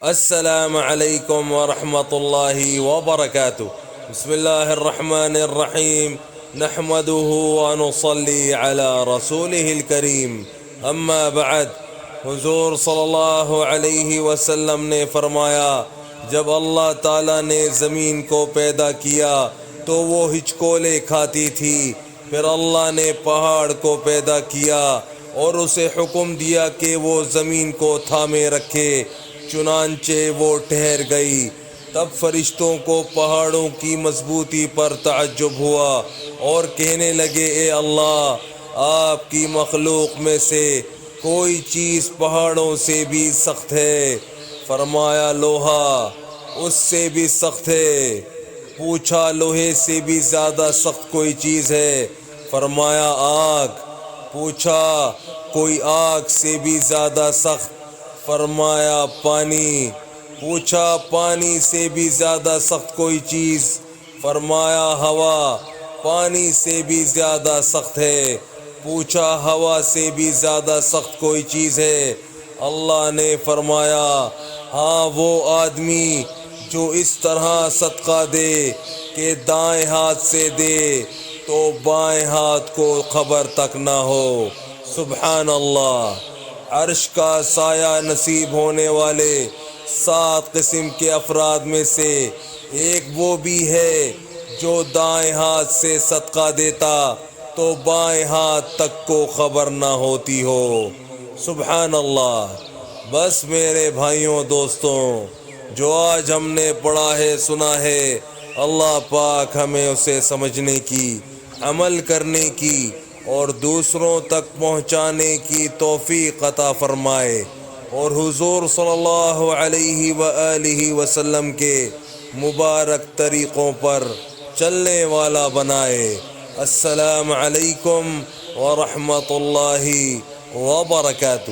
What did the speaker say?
السلام علیکم ورحمۃ اللہ وبرکاتہ۔ بسم اللہ الرحمن الرحیم، نحمده ونصلی علی رسولہ الکریم، اما بعد۔ حضور صلی اللہ علیہ وسلم نے فرمایا، جب اللہ تعالیٰ نے زمین کو پیدا کیا تو وہ ہچکولے کھاتی تھی، پھر اللہ نے پہاڑ کو پیدا کیا اور اسے حکم دیا کہ وہ زمین کو تھامے رکھے، چنانچہ وہ ٹھہر گئی۔ تب فرشتوں کو پہاڑوں کی مضبوطی پر تعجب ہوا اور کہنے لگے، اے اللہ، آپ کی مخلوق میں سے کوئی چیز پہاڑوں سے بھی سخت ہے؟ فرمایا، لوہا اس سے بھی سخت ہے۔ پوچھا، لوہے سے بھی زیادہ سخت کوئی چیز ہے؟ فرمایا، آگ۔ پوچھا، کوئی آگ سے بھی زیادہ سخت؟ فرمایا، پانی۔ پوچھا، پانی سے بھی زیادہ سخت کوئی چیز؟ فرمایا، ہوا۔ پانی سے بھی زیادہ سخت ہے۔ پوچھا، ہوا سے بھی زیادہ سخت کوئی چیز ہے؟ اللہ نے فرمایا، ہاں، وہ آدمی جو اس طرح صدقہ دے کہ دائیں ہاتھ سے دے تو بائیں ہاتھ کو خبر تک نہ ہو۔ سبحان اللہ۔ عرش کا سایہ نصیب ہونے والے 7 قسم کے افراد میں سے ایک وہ بھی ہے جو دائیں ہاتھ سے صدقہ دیتا تو بائیں ہاتھ تک کو خبر نہ ہوتی ہو۔ سبحان اللہ۔ بس میرے بھائیوں دوستوں، جو آج ہم نے پڑھا ہے سنا ہے، اللہ پاک ہمیں اسے سمجھنے کی، عمل کرنے کی اور دوسروں تک پہنچانے کی توفیق عطا فرمائے، اور حضور صلی اللہ علیہ وآلہ وسلم کے مبارک طریقوں پر چلنے والا بنائے۔ السلام علیکم ورحمۃ اللہ وبرکاتہ۔